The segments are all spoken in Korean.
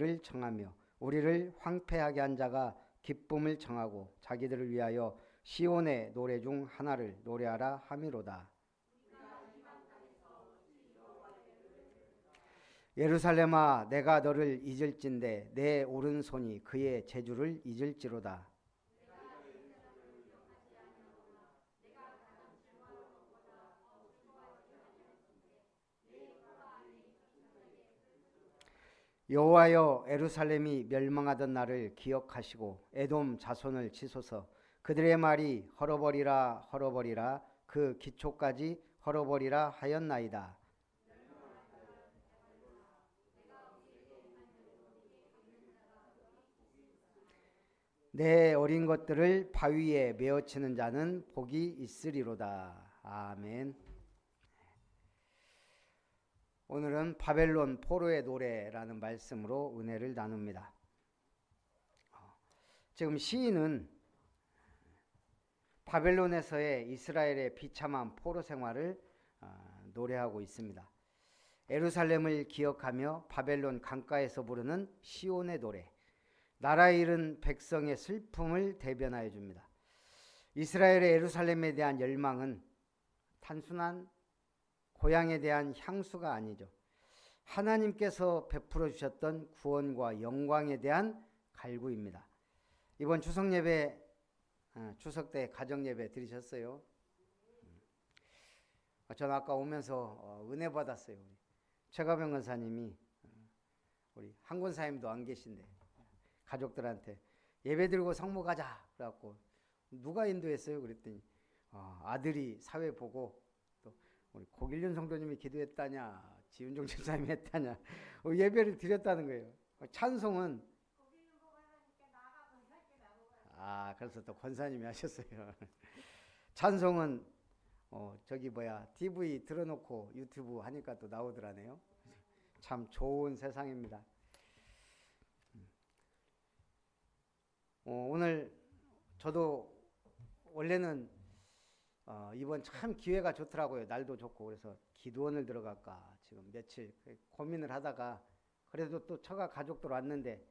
를 청하며 우리를 황폐하게 한 자가 기쁨을 청하고 자기들을 위하여 시온의 노래 중 하나를 노래하라 함이로다. 예루살렘아, 내가 너를 잊을진대 내 오른손이 그의 재주를 잊을지로다. 여호와여, 예루살렘이 멸망하던 날을 기억하시고 에돔 자손을 치소서. 그들의 말이 헐어버리라 헐어버리라 그 기초까지 헐어버리라 하였나이다. 내 어린 것들을 바위에 메어치는 자는 복이 있으리로다. 아멘. 오늘은 바벨론 포로의 노래라는 말씀으로 은혜를 나눕니다. 지금 시인은 바벨론에서의 이스라엘의 비참한 포로 생활을 노래하고 있습니다. 예루살렘을 기억하며 바벨론 강가에서 부르는 시온의 노래, 나라에 이른 백성의 슬픔을 대변하여 줍니다. 이스라엘의 예루살렘에 대한 열망은 단순한 고향에 대한 향수가 아니죠. 하나님께서 베풀어 주셨던 구원과 영광에 대한 갈구입니다. 이번 추석 예배, 추석 때 가정 예배 드리셨어요? 저는 아까 오면서 은혜 받았어요. 최가병 권사님이, 우리 한 권사님도 안 계신데 가족들한테 예배 드리고 성모 가자 그래갖고 누가 인도했어요? 그랬더니 아들이 사회 보고 또 우리 고길륜 성도님이 기도했다냐, 지윤종 집사님이 했다냐, 예배를 드렸다는 거예요. 찬송은 그래서 또 권사님이 하셨어요. 찬송은 TV 틀어놓고 유튜브 하니까 또 나오더라네요. 참 좋은 세상입니다. 오늘 저도 원래는 이번 참 기회가 좋더라고요. 날도 좋고 그래서 기도원을 들어갈까 지금 며칠 고민을 하다가 그래도 또 처가 가족들 왔는데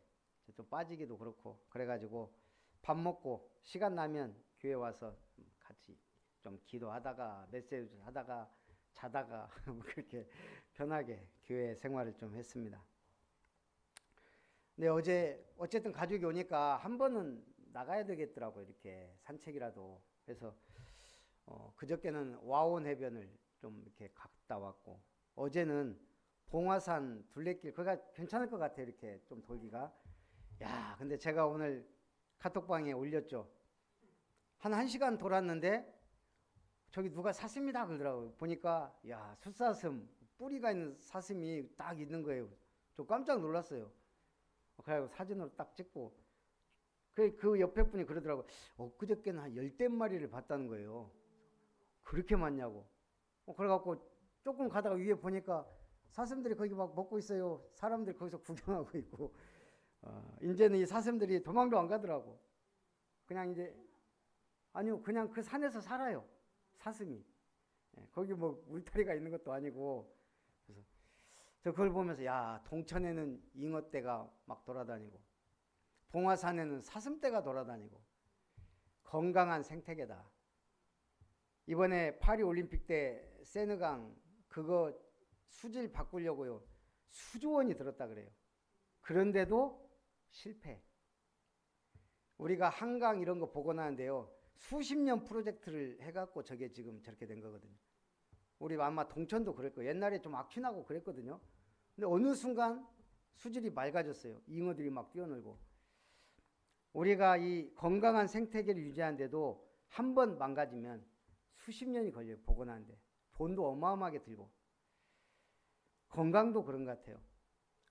또 빠지기도 그렇고 그래가지고 밥 먹고 시간 나면 교회 와서 같이 좀 기도하다가 메시지 하다가 자다가 그렇게 편하게 교회 생활을 좀 했습니다. 근데 어제 어쨌든 가족이 오니까 한 번은 나가야 되겠더라고요. 이렇게 산책이라도. 그래서 그저께는 와온 해변을 좀 이렇게 갔다 왔고 어제는 봉화산 둘레길 거기가 괜찮을 것 같아요. 이렇게 좀 돌기가. 야, 근데 제가 오늘 카톡방에 올렸죠. 한 1시간 돌았는데 저기 누가 샀습니다 그러더라고요. 보니까 야, 숫사슴 뿌리가 있는 사슴이 딱 있는 거예요. 저 깜짝 놀랐어요. 그래서 사진으로 딱 찍고 그 옆에 분이 그러더라고요. 그저께는 한 10마리를 봤다는 거예요. 그렇게 많냐고. 그래갖고 조금 가다가 위에 보니까 사슴들이 거기 막 먹고 있어요. 사람들이 거기서 구경하고 있고. 이제는 이 사슴들이 도망도 안 가더라고. 그냥 이제 아니요, 그냥 그 산에서 살아요. 사슴이. 거기 뭐 울타리가 있는 것도 아니고. 그래서 저 그걸 보면서 야, 동천에는 잉어떼가 막 돌아다니고 봉화산에는 사슴떼가 돌아다니고 건강한 생태계다. 이번에 파리 올림픽 때 세느강 그거 수질 바꾸려고요. 수조 원이 들었다 그래요. 그런데도 실패. 우리가 한강 이런 거 복원하는데요. 수십 년 프로젝트를 해갖고 저게 지금 저렇게 된 거거든요. 우리 아마 동천도 그럴 거예요. 옛날에 좀 악취나고 그랬거든요. 근데 어느 순간 수질이 맑아졌어요. 잉어들이 막 뛰어놀고. 우리가 이 건강한 생태계를 유지하는데도 한 번 망가지면 수십 년이 걸려요. 복원하는데. 돈도 어마어마하게 들고. 건강도 그런 것 같아요.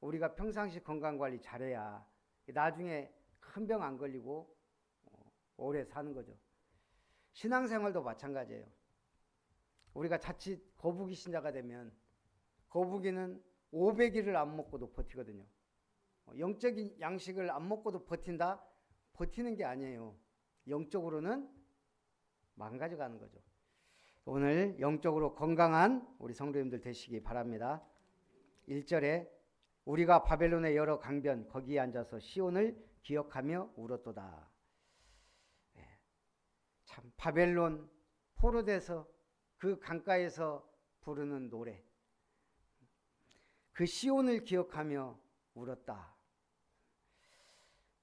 우리가 평상시 건강관리 잘해야 나중에 큰 병 안 걸리고 오래 사는 거죠. 신앙생활도 마찬가지예요. 우리가 자칫 거북이 신자가 되면 거북이는 500일을 안 먹고도 버티거든요. 영적인 양식을 안 먹고도 버틴다? 버티는 게 아니에요. 영적으로는 망가져가는 거죠. 오늘 영적으로 건강한 우리 성도님들 되시기 바랍니다. 1절에 우리가 바벨론의 여러 강변 거기에 앉아서 시온을 기억하며 울었도다. 참 바벨론 포로돼서 그 강가에서 부르는 노래, 그 시온을 기억하며 울었다.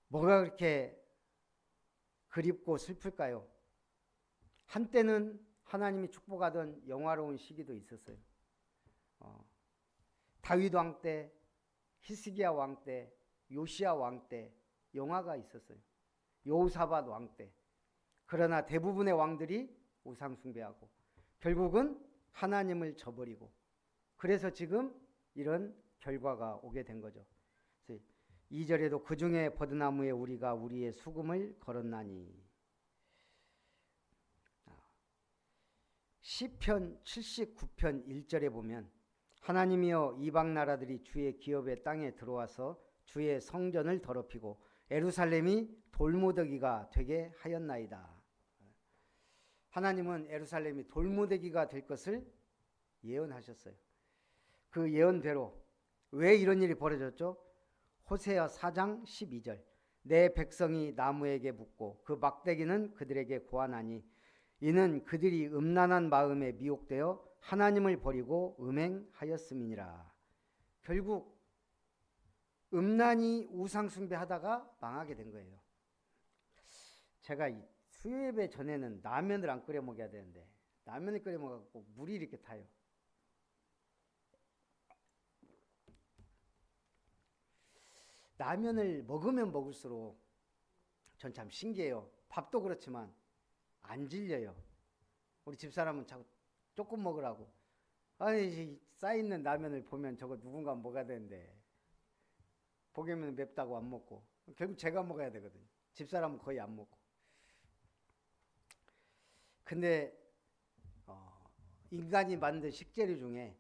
뭐가 그렇게 그립고 슬플까요? 한때는 하나님이 축복하던 영화로운 시기도 있었어요. 다윗 왕 때, 히스기야 왕 때, 요시야 왕 때 영화가 있었어요. 여호사밧 왕 때. 그러나 대부분의 왕들이 우상 숭배하고 결국은 하나님을 저버리고, 그래서 지금 이런 결과가 오게 된 거죠. 2절에도 그 중에 버드나무에 우리가 우리의 수금을 걸었나니. 시편 79편 1절에 보면 하나님이여 이방 나라들이 주의 기업의 땅에 들어와서 주의 성전을 더럽히고 예루살렘이 돌무더기가 되게 하였나이다. 하나님은 예루살렘이 돌무더기가 될 것을 예언하셨어요. 그 예언대로 왜 이런 일이 벌어졌죠? 호세아 4장 12절 내 백성이 나무에게 묻고 그 막대기는 그들에게 고하나니 이는 그들이 음란한 마음에 미혹되어 하나님을 버리고 음행하였음이니라. 결국 음란히 우상 숭배하다가 망하게 된 거예요. 제가 수요예배 전에는 라면을 안 끓여 먹어야 되는데 라면을 끓여 먹어갖고 물이 이렇게 타요. 라면을 먹으면 먹을수록 전 참 신기해요. 밥도 그렇지만 안 질려요. 우리 집사람은 자꾸 조금 먹으라고. 아니 쌓여있는 라면을 보면 저거 누군가 먹어야 되는데 보기에는 맵다고 안 먹고 결국 제가 먹어야 되거든요. 집사람은 거의 안 먹고. 근데 인간이 만든 식재료 중에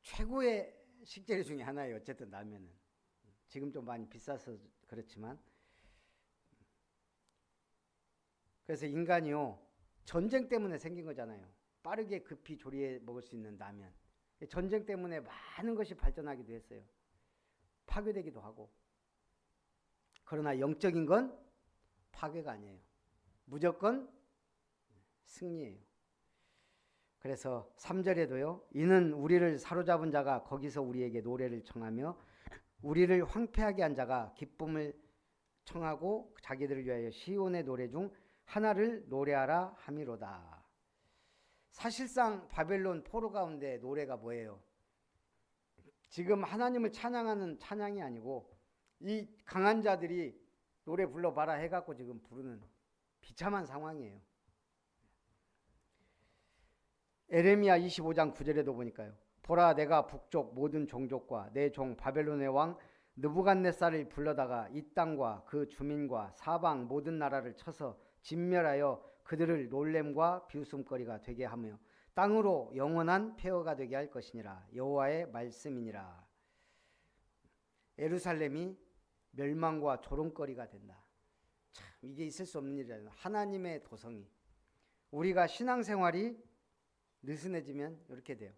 최고의 식재료 중에 하나예요. 어쨌든 라면은. 지금 좀 많이 비싸서 그렇지만. 그래서 인간이요 전쟁 때문에 생긴 거잖아요. 빠르게 급히 조리해 먹을 수 있는 라면. 전쟁 때문에 많은 것이 발전하기도 했어요. 파괴되기도 하고. 그러나 영적인 건 파괴가 아니에요. 무조건 승리예요. 그래서 3절에도요. 이는 우리를 사로잡은 자가 거기서 우리에게 노래를 청하며 우리를 황폐하게 한 자가 기쁨을 청하고 자기들을 위하여 시온의 노래 중 하나를 노래하라 함이로다. 사실상 바벨론 포로 가운데 노래가 뭐예요? 지금 하나님을 찬양하는 찬양이 아니고 이 강한 자들이 노래 불러봐라 해갖고 지금 부르는 비참한 상황이에요. 에레미야 25장 9절에도 보니까요. 보라 내가 북쪽 모든 종족과 내 종 바벨론의 왕 느부갓네살을 불러다가 이 땅과 그 주민과 사방 모든 나라를 쳐서 진멸하여 그들을 놀램과 비웃음거리가 되게 하며 땅으로 영원한 폐허가 되게 할 것이니라. 여호와의 말씀이니라. 예루살렘이 멸망과 조롱거리가 된다. 참 이게 있을 수 없는 일이잖아요. 하나님의 도성이. 우리가 신앙생활이 느슨해지면 이렇게 돼요.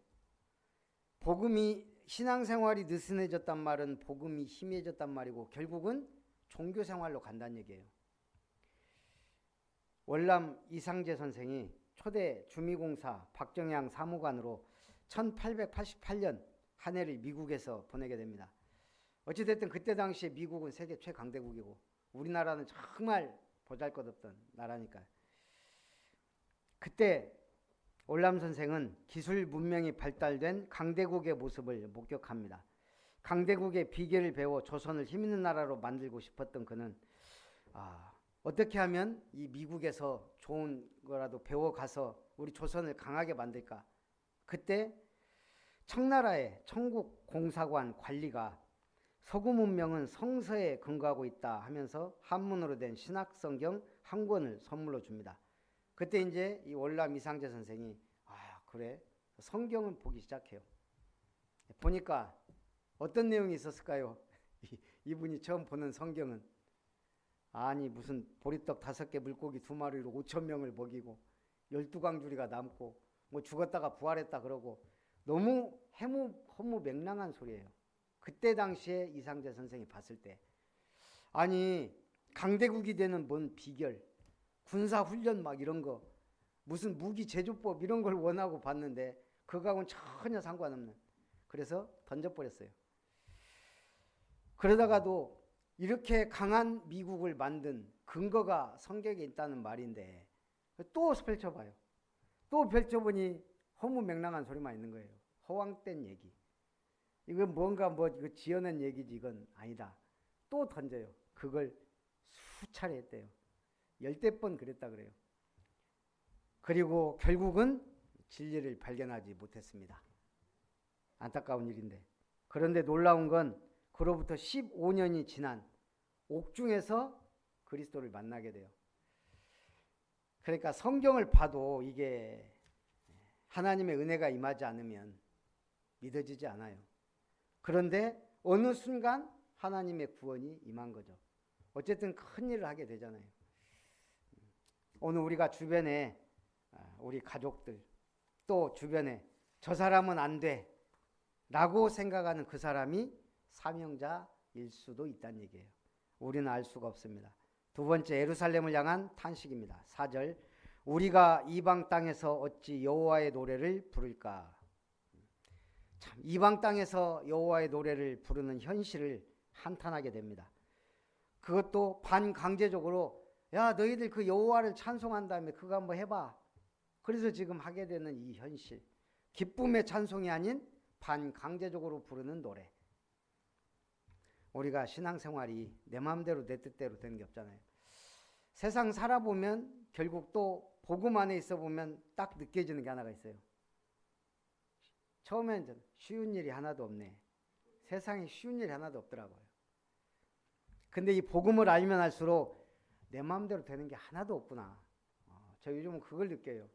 복음이 신앙생활이 느슨해졌단 말은 복음이 희미해졌단 말이고 결국은 종교생활로 간다는 얘기예요. 월남 이상재 선생이 초대 주미공사 박정양 사무관으로 1888년 한 해를 미국에서 보내게 됩니다. 어찌됐든 그때 당시에 미국은 세계 최강대국이고 우리나라는 정말 보잘것없던 나라니까요. 그때 월남 선생은 기술 문명이 발달된 강대국의 모습을 목격합니다. 강대국의 비결을 배워 조선을 힘있는 나라로 만들고 싶었던 그는 어떻게 하면 이 미국에서 좋은 거라도 배워가서 우리 조선을 강하게 만들까? 그때 청나라의 청국공사관 관리가 서구 문명은 성서에 근거하고 있다 하면서 한문으로 된 신학성경 한 권을 선물로 줍니다. 그때 이제 이 월남 이상재 선생이 그래 성경을 보기 시작해요. 보니까 어떤 내용이 있었을까요? 이분이 처음 보는 성경은 아니 무슨 보리떡 5개 물고기 2마리로 5,000명을 먹이고 12광주리가 남고 뭐 죽었다가 부활했다 그러고 너무 허무맹랑한 소리예요. 그때 당시에 이상재 선생이 봤을 때 아니 강대국이 되는 뭔 비결, 군사훈련 막 이런 거 무슨 무기 제조법 이런 걸 원하고 봤는데 그거하고는 전혀 상관없는, 그래서 던져버렸어요. 그러다가도 이렇게 강한 미국을 만든 근거가 성경에 있다는 말인데 또 펼쳐봐요. 또 펼쳐보니 허무맹랑한 소리만 있는 거예요. 허황된 얘기. 이건 뭔가 뭐 이거 지어낸 얘기지 이건 아니다. 또 던져요. 그걸 수차례 했대요. 10번 그랬다 그래요. 그리고 결국은 진리를 발견하지 못했습니다. 안타까운 일인데. 그런데 놀라운 건 그로부터 15년이 지난 옥중에서 그리스도를 만나게 돼요. 그러니까 성경을 봐도 이게 하나님의 은혜가 임하지 않으면 믿어지지 않아요. 그런데 어느 순간 하나님의 구원이 임한 거죠. 어쨌든 큰 일을 하게 되잖아요. 오늘 우리가 주변에 우리 가족들 또 주변에 저 사람은 안 돼 라고 생각하는 그 사람이 사명자일 수도 있다는 얘기예요. 우리는 알 수가 없습니다. 두 번째, 예루살렘을 향한 탄식입니다. 4절, 우리가 이방 땅에서 어찌 여호와의 노래를 부를까. 참, 이방 땅에서 여호와의 노래를 부르는 현실을 한탄하게 됩니다. 그것도 반강제적으로 야 너희들 그 여호와를 찬송한 다음에 그거 한번 해봐. 그래서 지금 하게 되는 이 현실, 기쁨의 찬송이 아닌 반강제적으로 부르는 노래. 우리가 신앙생활이 내 마음대로 내 뜻대로 되는 게 없잖아요. 세상 살아보면 결국 또 복음 안에 있어 보면 딱 느껴지는 게 하나가 있어요. 처음엔 쉬운 일이 하나도 없네. 세상에 쉬운 일이 하나도 없더라고요. 근데 이 복음을 알면 알수록 내 마음대로 되는 게 하나도 없구나. 저 요즘은 그걸 느껴요.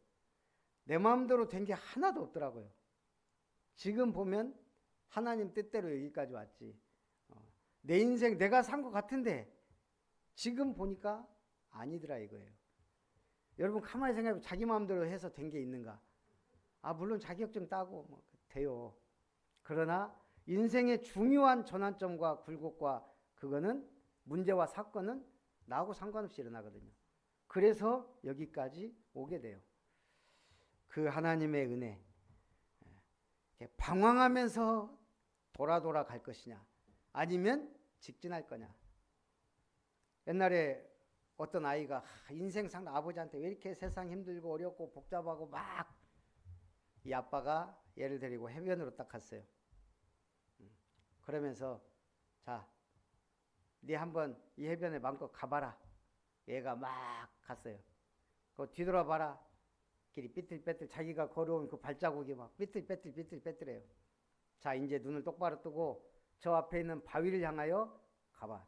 내 마음대로 된 게 하나도 없더라고요. 지금 보면 하나님 뜻대로 여기까지 왔지. 내 인생 내가 산 것 같은데 지금 보니까 아니더라 이거예요. 여러분 가만히 생각해보면 자기 마음대로 해서 된 게 있는가? 물론 자격증 따고 뭐 돼요. 그러나 인생의 중요한 전환점과 굴곡과 그거는 문제와 사건은 나하고 상관없이 일어나거든요. 그래서 여기까지 오게 돼요. 그 하나님의 은혜, 방황하면서 돌아 갈 것이냐 아니면 직진할 거냐. 옛날에 어떤 아이가 인생 상담 아버지한테 왜 이렇게 세상 힘들고 어렵고 복잡하고 막, 이 아빠가 얘를 데리고 해변으로 딱 갔어요. 그러면서 자, 네 한번 이 해변에 마음껏 가봐라. 얘가 막 갔어요. 그 뒤돌아봐라. 길이 삐뚤빼뚤, 자기가 걸어온 그 발자국이 막 삐뚤빼뚤해요. 자, 이제 눈을 똑바로 뜨고 저 앞에 있는 바위를 향하여 가봐.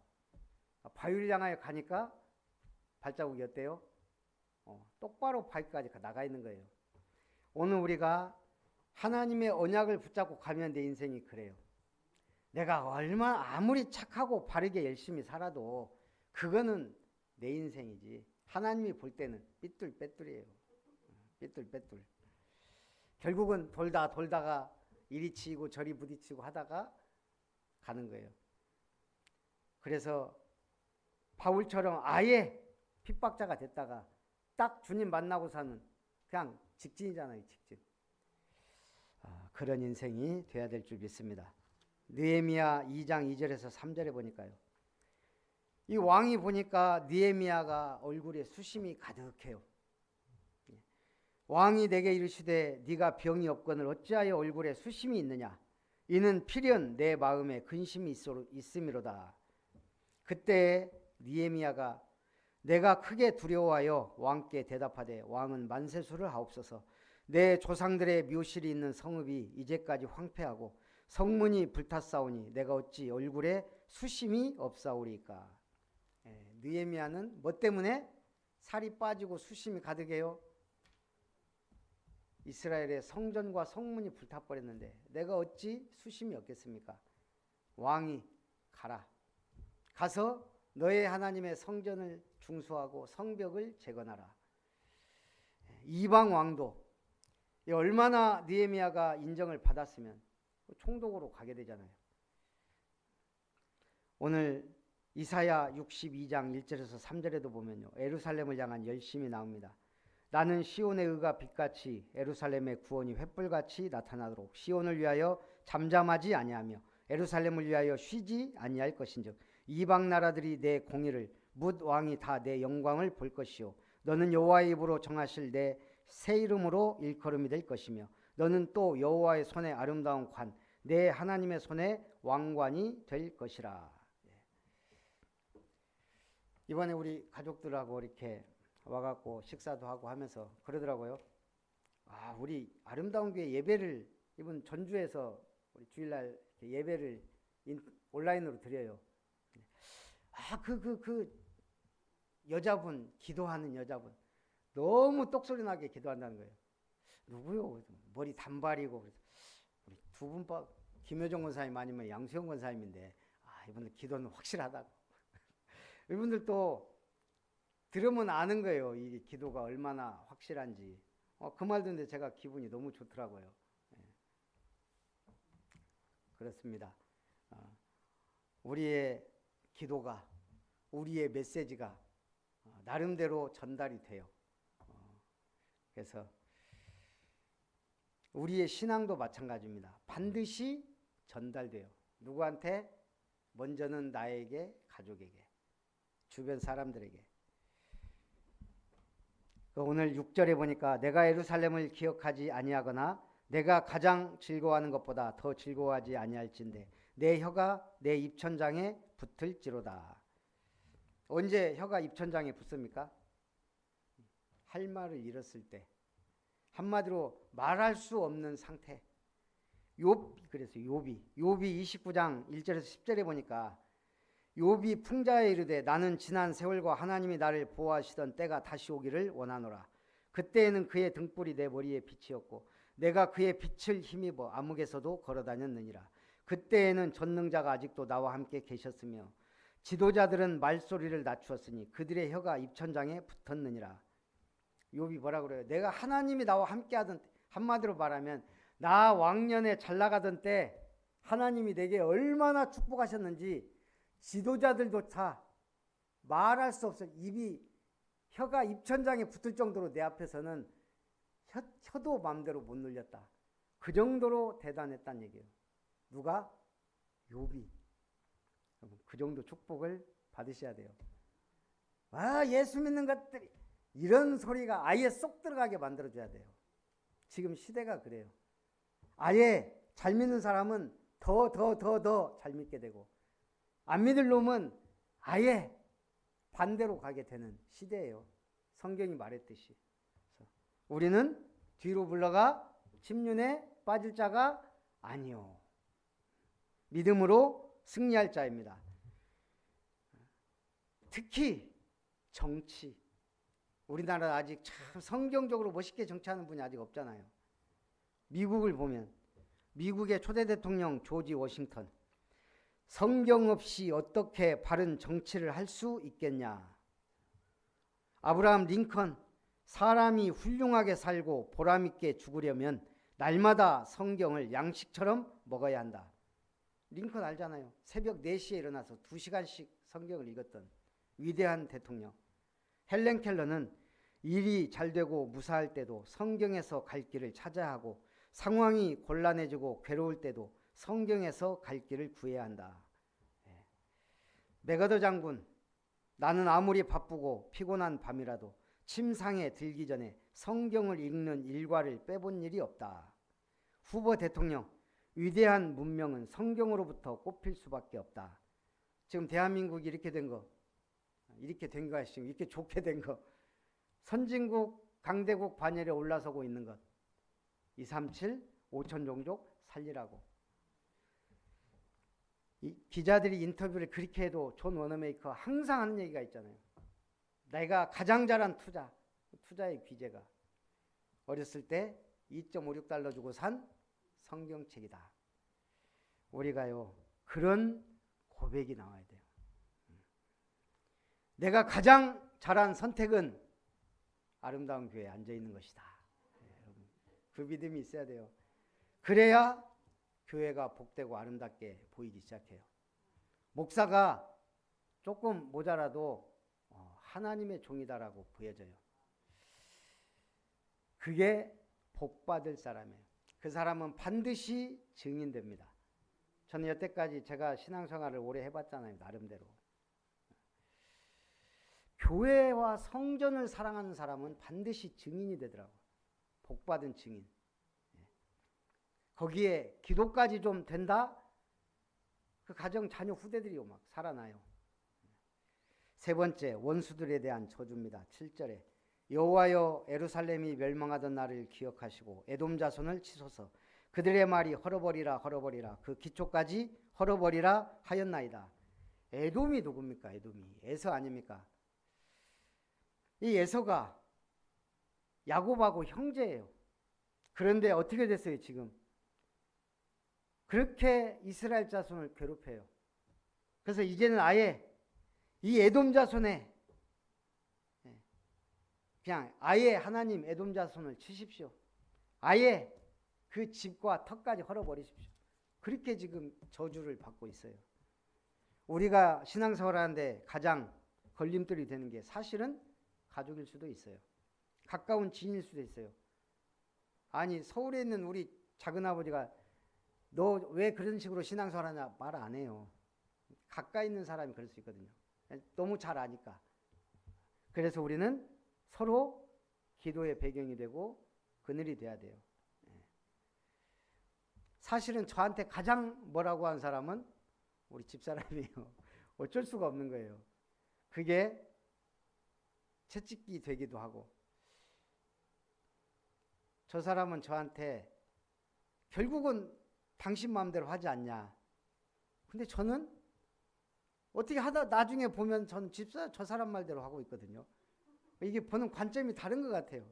바위를 향하여 가니까 발자국이 어때요? 똑바로 바위까지 나가 있는 거예요. 오늘 우리가 하나님의 언약을 붙잡고 가면 내 인생이 그래요. 내가 아무리 착하고 바르게 열심히 살아도 그거는 내 인생이지. 하나님이 볼 때는 삐뚤빼뚤이에요. 삐뚤빼뚤. 결국은 돌다가 이리 치이고 저리 부딪히고 하다가 가는 거예요. 그래서 바울처럼 아예 핍박자가 됐다가 딱 주님 만나고 사는 그냥 직진이잖아요. 직진. 그런 인생이 돼야 될 줄 믿습니다. 느헤미야 2장 2절에서 3절에 보니까요. 이 왕이 보니까 느헤미야가 얼굴에 수심이 가득해요. 왕이 내게 이르시되 네가 병이 없거늘 어찌하여 얼굴에 수심이 있느냐. 이는 필연 내 마음에 근심이 있음이로다. 그때 느헤미야가 내가 크게 두려워하여 왕께 대답하되 왕은 만세수를 하옵소서. 내 조상들의 묘실이 있는 성읍이 이제까지 황폐하고 성문이 불탔사오니 내가 어찌 얼굴에 수심이 없사오리까. 느헤미야는 뭐 때문에 살이 빠지고 수심이 가득해요? 이스라엘의 성전과 성문이 불타버렸는데 내가 어찌 수심이 없겠습니까? 왕이 가라. 가서 너의 하나님의 성전을 중수하고 성벽을 재건하라. 이방 왕도 얼마나 느헤미야가 인정을 받았으면 총독으로 가게 되잖아요. 오늘 이사야 62장 1절에서 3절에도 보면요, 예루살렘을 향한 열심이 나옵니다. 나는 시온의 의가 빛같이 예루살렘의 구원이 횃불같이 나타나도록 시온을 위하여 잠잠하지 아니하며 예루살렘을 위하여 쉬지 아니할 것인즉 이방 나라들이 내 공의를 뭇 왕이 다 내 영광을 볼 것이요 너는 여호와의 입으로 정하실 내 새 이름으로 일컬음이 될 것이며 너는 또 여호와의 손에 아름다운 관 내 하나님의 손에 왕관이 될 것이라. 이번에 우리 가족들하고 이렇게 와갖고 식사도 하고 하면서 그러더라고요. 우리 아름다운 교회 예배를 이번 전주에서 우리 주일날 예배를 온라인으로 드려요. 그 여자분, 기도하는 여자분 너무 똑소리 나게 기도한다는 거예요. 누구요? 머리 단발이고. 그래서 우리 두 분 김효정 권사님 아니면 양수영 권사님인데 이분들 기도는 확실하다고. 이분들도 들으면 아는 거예요. 이 기도가 얼마나 확실한지. 그 말 듣는데 제가 기분이 너무 좋더라고요. 그렇습니다. 우리의 기도가, 우리의 메시지가 나름대로 전달이 돼요. 그래서 우리의 신앙도 마찬가지입니다. 반드시 전달돼요. 누구한테? 먼저는 나에게, 가족에게, 주변 사람들에게. 오늘 6절에 보니까 내가 예루살렘을 기억하지 아니하거나 내가 가장 즐거워하는 것보다 더 즐거워하지 아니할진대 내 혀가 내 입천장에 붙을지로다. 언제 혀가 입천장에 붙습니까? 할 말을 잃었을 때, 한마디로 말할 수 없는 상태. 그래서 욥이 29장 1절에서 10절에 보니까 욥이 풍자에 이르되 나는 지난 세월과 하나님이 나를 보호하시던 때가 다시 오기를 원하노라. 그때에는 그의 등불이 내 머리에 빛이었고 내가 그의 빛을 힘입어 암흑에서도 걸어다녔느니라. 그때에는 전능자가 아직도 나와 함께 계셨으며 지도자들은 말소리를 낮추었으니 그들의 혀가 입천장에 붙었느니라. 욥이 뭐라 그래요? 내가 하나님이 나와 함께하던 때, 한마디로 말하면 나 왕년에 잘 나가던 때 하나님이 내게 얼마나 축복하셨는지 지도자들조차 말할 수 없어. 혀가 입천장에 붙을 정도로 내 앞에서는 혀도 마음대로 못 눌렸다. 그 정도로 대단했다는 얘기예요. 누가? 욥이. 그 정도 축복을 받으셔야 돼요. 예수 믿는 것들이 이런 소리가 아예 쏙 들어가게 만들어줘야 돼요. 지금 시대가 그래요. 아예 잘 믿는 사람은 더 잘 믿게 되고 안 믿을 놈은 아예 반대로 가게 되는 시대예요. 성경이 말했듯이. 우리는 뒤로 물러가 침륜에 빠질 자가 아니요. 믿음으로 승리할 자입니다. 특히 정치. 우리나라 아직 참 성경적으로 멋있게 정치하는 분이 아직 없잖아요. 미국을 보면 미국의 초대 대통령 조지 워싱턴. 성경 없이 어떻게 바른 정치를 할 수 있겠냐. 아브라함 링컨. 사람이 훌륭하게 살고 보람있게 죽으려면 날마다 성경을 양식처럼 먹어야 한다. 링컨 알잖아요. 새벽 4시에 일어나서 2시간씩 성경을 읽었던 위대한 대통령. 헬렌 켈러는 일이 잘 되고 무사할 때도 성경에서 갈 길을 찾아야 하고 상황이 곤란해지고 괴로울 때도 성경에서 갈 길을 구해야 한다. 맥어더 장군. 나는 아무리 바쁘고 피곤한 밤이라도 침상에 들기 전에 성경을 읽는 일과를 빼본 일이 없다. 후보 대통령. 위대한 문명은 성경으로부터 꼽힐 수밖에 없다. 지금 대한민국이 이렇게 된 거, 지금 이렇게 좋게 된 거, 선진국 강대국 반열에 올라서고 있는 것, 237 5천 종족 살리라고. 이 기자들이 인터뷰를 그렇게 해도 존 워너메이커 항상 하는 얘기가 있잖아요. 내가 가장 잘한 투자의 귀재가 어렸을 때 2.56달러 주고 산 성경책이다. 우리가요, 그런 고백이 나와야 돼요. 내가 가장 잘한 선택은 아름다운 교회에 앉아있는 것이다. 그 믿음이 있어야 돼요. 그래야 교회가 복되고 아름답게 보이기 시작해요. 목사가 조금 모자라도 하나님의 종이다라고 보여져요. 그게 복받을 사람이에요. 그 사람은 반드시 증인됩니다. 저는 여태까지 제가 신앙생활을 오래 해봤잖아요. 나름대로. 교회와 성전을 사랑하는 사람은 반드시 증인이 되더라고요. 복받은 증인. 거기에 기도까지 좀 된다? 그 가정 자녀 후대들이 막 살아나요. 세 번째, 원수들에 대한 저주입니다. 7절에 여호와여 예루살렘이 멸망하던 날을 기억하시고 에돔 자손을 치소서. 그들의 말이 헐어버리라 헐어버리라 그 기초까지 헐어버리라 하였나이다. 에돔이 누굽니까? 에돔이 에서 아닙니까? 이 에서가 야곱하고 형제예요. 그런데 어떻게 됐어요 지금? 그렇게 이스라엘 자손을 괴롭혀요. 그래서 이제는 아예 이 에돔 자손에 그냥 아예 하나님 에돔 자손을 치십시오. 아예 그 집과 터까지 헐어버리십시오. 그렇게 지금 저주를 받고 있어요. 우리가 신앙생활하는데 가장 걸림돌이 되는 게 사실은 가족일 수도 있어요. 가까운 지인일 수도 있어요. 아니 서울에 있는 우리 작은아버지가 너 왜 그런 식으로 신앙생활하냐 말 안 해요. 가까이 있는 사람이 그럴 수 있거든요. 너무 잘 아니까. 그래서 우리는 서로 기도의 배경이 되고 그늘이 돼야 돼요. 사실은 저한테 가장 뭐라고 한 사람은 우리 집사람이에요. 어쩔 수가 없는 거예요. 그게 채찍이 되기도 하고. 저 사람은 저한테 결국은 당신 마음대로 하지 않냐. 근데 저는 어떻게 하다 나중에 보면 저는 저 사람 말대로 하고 있거든요. 이게 보는 관점이 다른 것 같아요.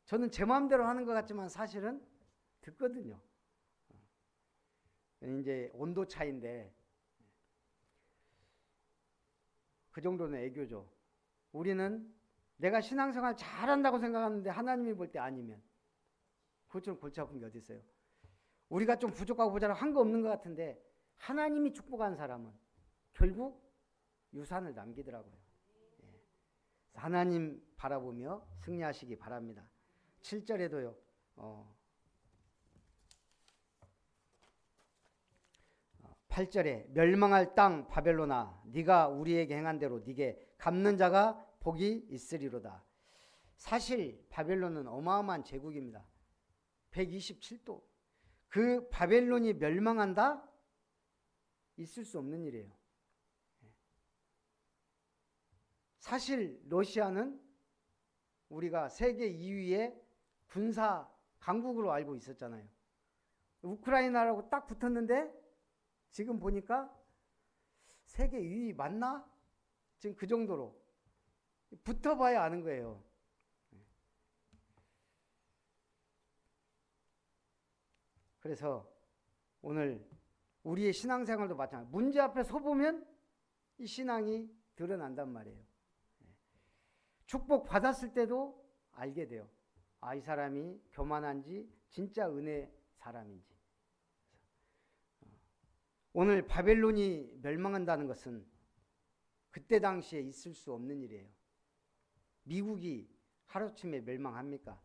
저는 제 마음대로 하는 것 같지만 사실은 듣거든요. 이제 온도 차이인데 그 정도는 애교죠. 우리는 내가 신앙생활 잘한다고 생각하는데 하나님이 볼 때 아니면 그것처럼 골치 아픈 게 어디 있어요. 우리가 좀 부족하고 모자라 한 거 없는 것 같은데 하나님이 축복한 사람은 결국 유산을 남기더라고요. 하나님 바라보며 승리하시기 바랍니다. 7절에도요. 8절에 멸망할 땅 바벨로나 네가 우리에게 행한 대로 네게 갚는 자가 복이 있으리로다. 사실 바벨론은 어마어마한 제국입니다. 127도. 그 바벨론이 멸망한다? 있을 수 없는 일이에요. 사실 러시아는 우리가 세계 2위의 군사 강국으로 알고 있었잖아요. 우크라이나라고 딱 붙었는데 지금 보니까 세계 2위 맞나? 지금 그 정도로 붙어봐야 아는 거예요. 그래서 오늘 우리의 신앙생활도 마찬가지예요. 문제 앞에 서보면 이 신앙이 드러난단 말이에요. 축복 받았을 때도 알게 돼요. 아, 이 사람이 교만한지 진짜 은혜 사람인지. 오늘 바벨론이 멸망한다는 것은 그때 당시에 있을 수 없는 일이에요. 미국이 하루아침에 멸망합니까?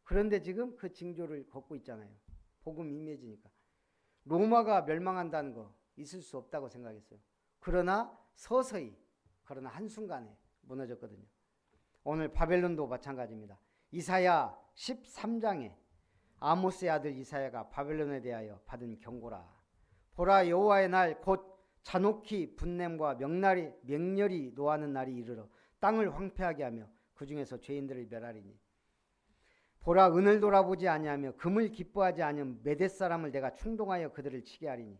그런데 지금 그 징조를 걷고 있잖아요. 복음이 임해지니까. 로마가 멸망한다는 거 있을 수 없다고 생각했어요. 그러나 서서히, 그러나 한순간에 무너졌거든요. 오늘 바벨론도 마찬가지입니다. 이사야 13장에 아모스의 아들 이사야가 바벨론에 대하여 받은 경고라. 보라 여호와의 날 곧 잔혹히 분냄과 맹렬히 노하는 날이 이르러 땅을 황폐하게 하며 그 중에서 죄인들을 멸하리니 보라 은을 돌아보지 아니하며 금을 기뻐하지 않으면 메대 사람을 내가 충동하여 그들을 치게 하리니.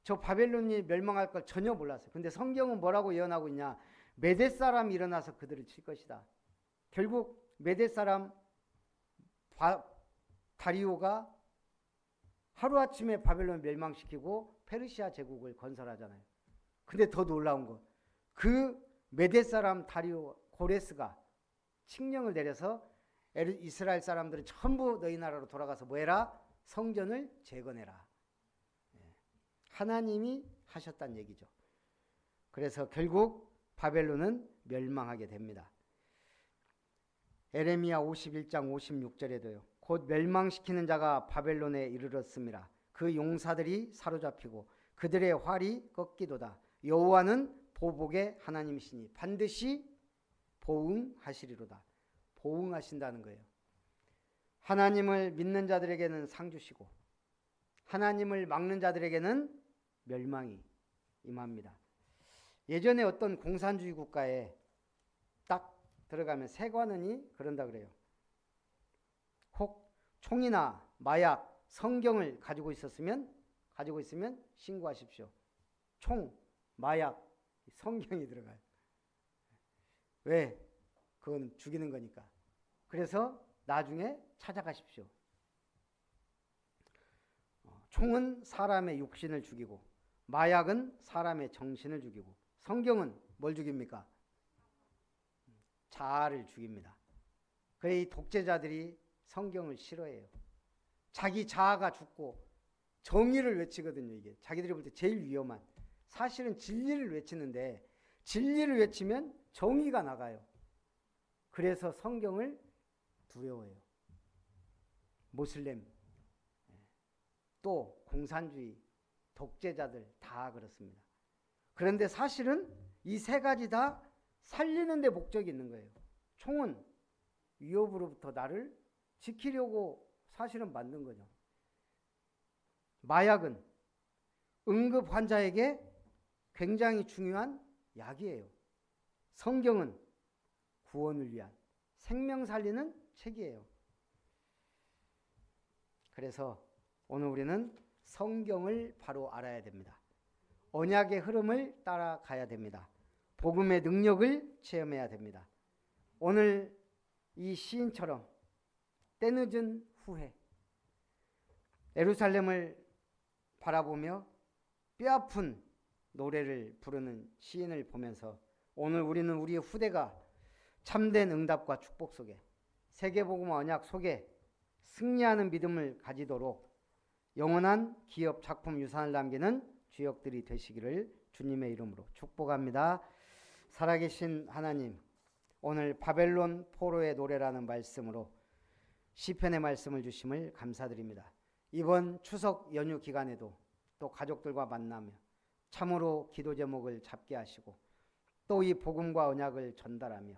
저 바벨론이 멸망할 걸 전혀 몰랐어요. 근데 성경은 뭐라고 예언하고 있냐? 메대 사람이 일어나서 그들을 칠 것이다. 결국 메대 사람 다리오가 하루아침에 바벨론을 멸망시키고 페르시아 제국을 건설하잖아요. 근데 더 놀라운 거, 그 메대 사람 다리오 고레스가 칙령을 내려서 이스라엘 사람들은 전부 너희 나라로 돌아가서 뭐해라? 성전을 재건해라. 하나님이 하셨다는 얘기죠. 그래서 결국 바벨론은 멸망하게 됩니다. 에레미야 51장 56절에도요. 곧 멸망시키는 자가 바벨론에 이르렀습니다. 그 용사들이 사로잡히고 그들의 활이 꺾이도다. 여호와는 보복의 하나님이시니 반드시 보응하시리로다. 보응하신다는 거예요. 하나님을 믿는 자들에게는 상 주시고 하나님을 막는 자들에게는 멸망이 임합니다. 예전에 어떤 공산주의 국가에 딱 들어가면 세관원이 그런다 그래요. 혹 총이나 마약, 성경을 가지고 있으면 신고하십시오. 총, 마약, 성경이 들어가요. 왜? 그건 죽이는 거니까. 그래서 나중에 찾아가십시오. 총은 사람의 육신을 죽이고 마약은 사람의 정신을 죽이고 성경은 뭘 죽입니까? 자아를 죽입니다. 그래서 이 독재자들이 성경을 싫어해요. 자기 자아가 죽고 정의를 외치거든요. 이게 자기들이 볼 때 제일 위험한, 사실은 진리를 외치는데 진리를 외치면 정의가 나가요. 그래서 성경을 두려워해요. 모슬렘, 또 공산주의, 독재자들 다 그렇습니다. 그런데 사실은 이 세 가지 다 살리는 데 목적이 있는 거예요. 총은 위협으로부터 나를 지키려고 사실은 만든 거죠. 마약은 응급 환자에게 굉장히 중요한 약이에요. 성경은 구원을 위한 생명 살리는 책이에요. 그래서 오늘 우리는 성경을 바로 알아야 됩니다. 언약의 흐름을 따라가야 됩니다. 복음의 능력을 체험해야 됩니다. 오늘 이 시인처럼 때늦은 후회, 예루살렘을 바라보며 뼈아픈 노래를 부르는 시인을 보면서 오늘 우리는 우리의 후대가 참된 응답과 축복 속에 세계복음 언약 속에 승리하는 믿음을 가지도록 영원한 기업 작품 유산을 남기는 주역들이 되시기를 주님의 이름으로 축복합니다. 살아계신 하나님, 오늘 바벨론 포로의 노래라는 말씀으로 시편의 말씀을 주심을 감사드립니다. 이번 추석 연휴 기간에도 또 가족들과 만나며 참으로 기도 제목을 잡게 하시고 또 이 복음과 언약을 전달하며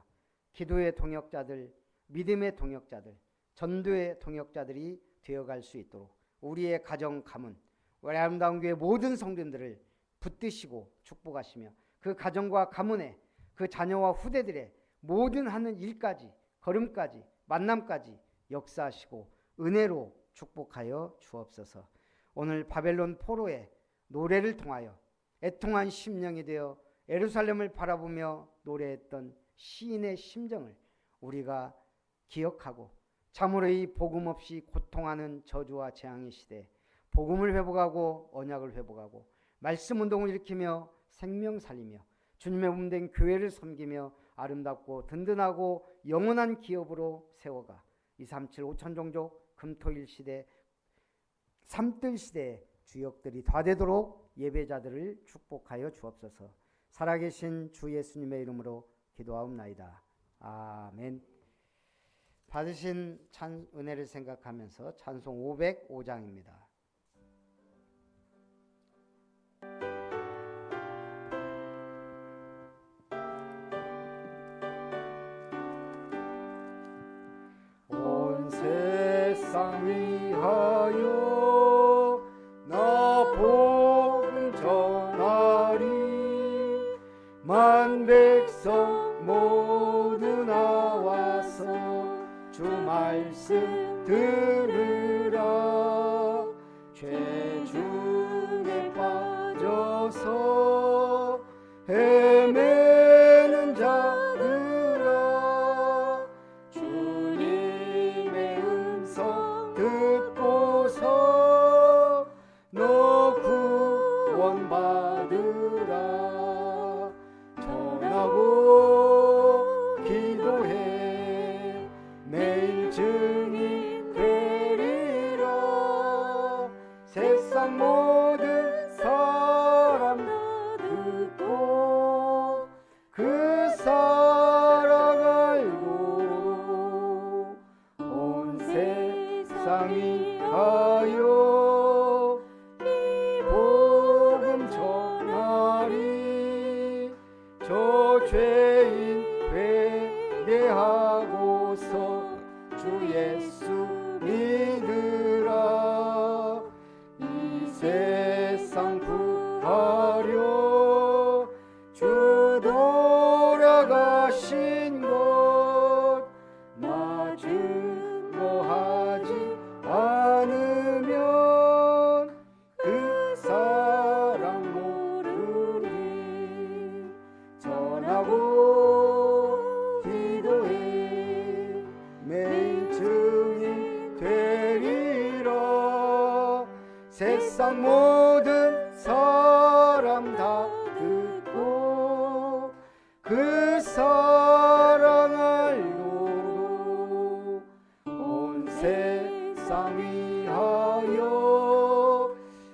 기도의 동역자들, 믿음의 동역자들, 전도의 동역자들이 되어갈 수 있도록 우리의 가정 가문, 우리 아름다운 교회 모든 성도들을 붙드시고 축복하시며 그 가정과 가문에 그 자녀와 후대들의 모든 하는 일까지, 걸음까지, 만남까지 역사하시고 은혜로 축복하여 주옵소서. 오늘 바벨론 포로의 노래를 통하여 애통한 심령이 되어 예루살렘을 바라보며 노래했던 시인의 심정을 우리가 기억하고 참으로 이 복음 없이 고통하는 저주와 재앙의 시대에 복음을 회복하고 언약을 회복하고 말씀 운동을 일으키며 생명 살리며 주님의 몸된 교회를 섬기며 아름답고 든든하고 영원한 기업으로 세워가 237 5천 종족 금토일 시대 삼뜰 시대의 주역들이 다 되도록 예배자들을 축복하여 주옵소서. 살아계신 주 예수님의 이름으로 기도하옵나이다. 아멘. 받으신 은혜를 생각하면서 찬송 505장입니다. 온 세상 위하여 나 복음 전하리 만 백성 모두 나와서 주 말씀 들으라 죄 중에 빠져서 헤매는 자들아 주님의 음성 듣고서 너 구원받으라 전하고 기도해 매일 증인 되리 저 죄인 회개하고서 주 예수 믿으라. 이 세상 구하려 주 돌아가신 것 나 증거하지 않으면 그 사랑 모르리. 전하고 기도해 매일 증인 되리라. 세상 모든 사람 다 듣고 그 사랑 알도록 온 세상 위하여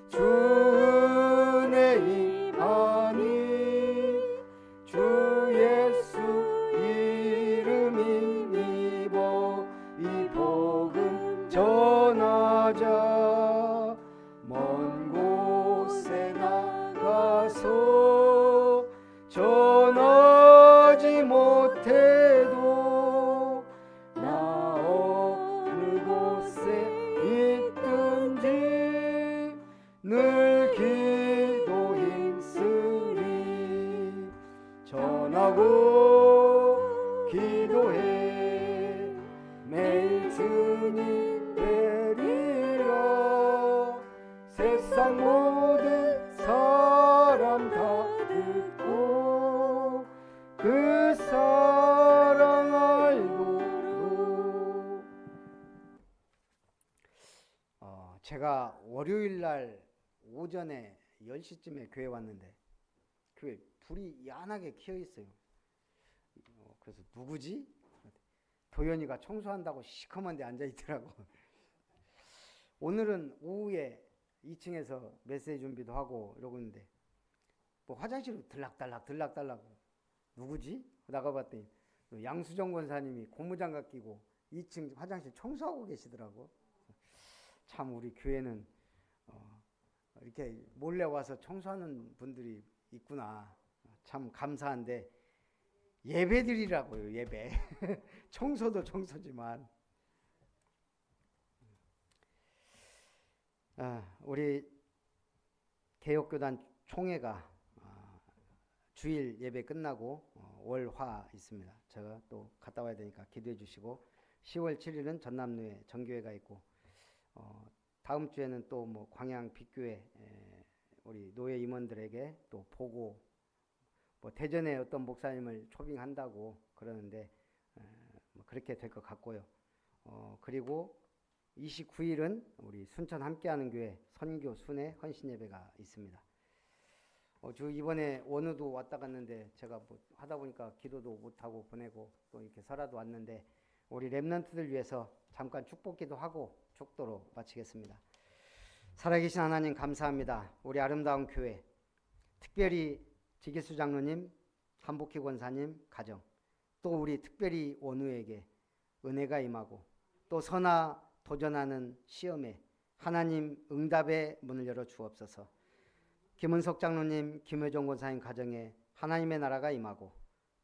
주 은혜 임하니 주 예수 이름 힘입어 이 복음 전하자. 먼 곳에 나가서 전하지 못해도 나 어느 곳에 있든지 늘 기도 힘쓰리. 전하고 기도해 매일 증인 되리라. 세상 모든 사람 다 듣고 그 사랑 알도록. 제가 월요일 날 오전에 10시쯤에 교회 왔는데 교회 불이 연하게 켜어 있어요. 그래서 누구지? 도연이가 청소한다고 시커먼 데 앉아 있더라고. 오늘은 오후에 2층에서 메시지 준비도 하고 이러고 있는데 뭐 화장실로 들락달락 누구지? 나가봤더니 양수정 권사님이 고무장갑 끼고 2층 화장실 청소하고 계시더라고. 참 우리 교회는 이렇게 몰래 와서 청소하는 분들이 있구나. 참 감사한데 예배드리라고요. 예배. 청소도 청소지만 우리 개혁교단 총회가 주일 예배 끝나고 월화 있습니다. 제가 또 갔다 와야 되니까 기도해 주시고 10월 7일은 전남로에 정교회가 있고 다음 주에는 또 뭐 광양 빛교회 우리 노예 임원들에게 또 보고 뭐 대전에 어떤 목사님을 초빙한다고 그러는데 뭐 그렇게 될 것 같고요. 그리고 29일은 우리 순천 함께하는 교회 선교 순회 헌신 예배가 있습니다. 저 이번에 원우도 왔다 갔는데 제가 뭐 하다 보니까 기도도 못하고 보내고 또 이렇게 설화도 왔는데 우리 렘넌트들 위해서 잠깐 축복기도 하고 축도로 마치겠습니다. 살아계신 하나님 감사합니다. 우리 아름다운 교회 특별히 지기수 장로님, 한복희 권사님 가정 또 우리 특별히 원우에게 은혜가 임하고 또 선하 도전하는 시험에 하나님 응답의 문을 열어 주옵소서. 김은석 장로님, 김효정 권사님 가정에 하나님의 나라가 임하고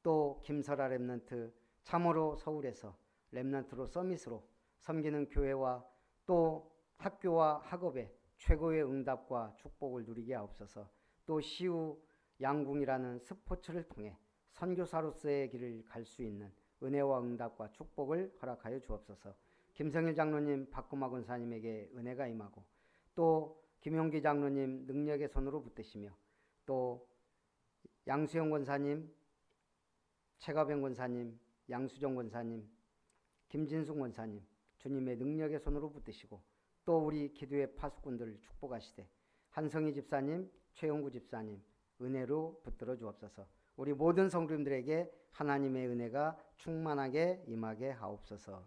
또 김설아 렘넌트 참으로 서울에서 렘넌트로 서밋으로 섬기는 교회와 또 학교와 학업에 최고의 응답과 축복을 누리게 하옵소서. 또 시우 양궁이라는 스포츠를 통해 선교사로서의 길을 갈 수 있는 은혜와 응답과 축복을 허락하여 주옵소서. 김성일 장로님, 박구마 권사님에게 은혜가 임하고 또 김용기 장로님 능력의 손으로 붙드시며 또 양수영 권사님, 최가병 권사님, 양수정 권사님, 김진숙 권사님 주님의 능력의 손으로 붙드시고 또 우리 기도의 파수꾼들을 축복하시되 한성희 집사님, 최영구 집사님 은혜로 붙들어 주옵소서. 우리 모든 성도님들에게 하나님의 은혜가 충만하게 임하게 하옵소서.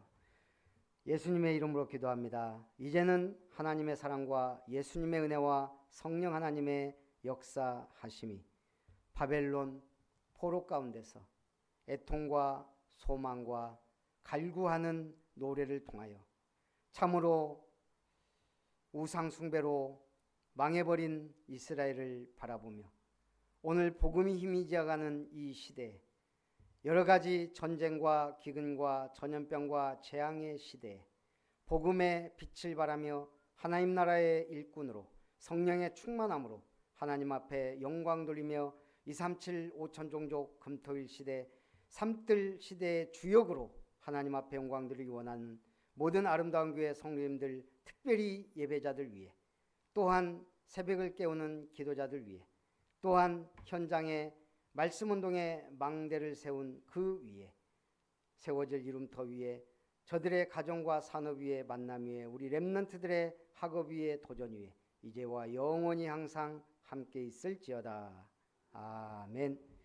예수님의 이름으로 기도합니다. 이제는 하나님의 사랑과 예수님의 은혜와 성령 하나님의 역사하심이 바벨론 포로 가운데서 애통과 소망과 갈구하는 노래를 통하여 참으로 우상 숭배로 망해버린 이스라엘을 바라보며 오늘 복음이 희미해져가는 이 시대, 여러 가지 전쟁과 기근과 전염병과 재앙의 시대, 복음의 빛을 발하며 하나님 나라의 일꾼으로 성령의 충만함으로 하나님 앞에 영광 돌리며 237 5천 종족 금토일 시대, 삼뜰 시대의 주역으로 하나님 앞에 영광 드리기 원하는 모든 아름다운 교회 성도님들, 특별히 예배자들 위해, 또한 새벽을 깨우는 기도자들 위해, 또한 현장에 말씀운동의 망대를 세운 그 위에, 세워질 이름터 위에, 저들의 가정과 산업 위에, 만남 위에, 우리 렘넌트들의 학업 위에, 도전 위에 이제와 영원히 항상 함께 있을지어다. 아멘.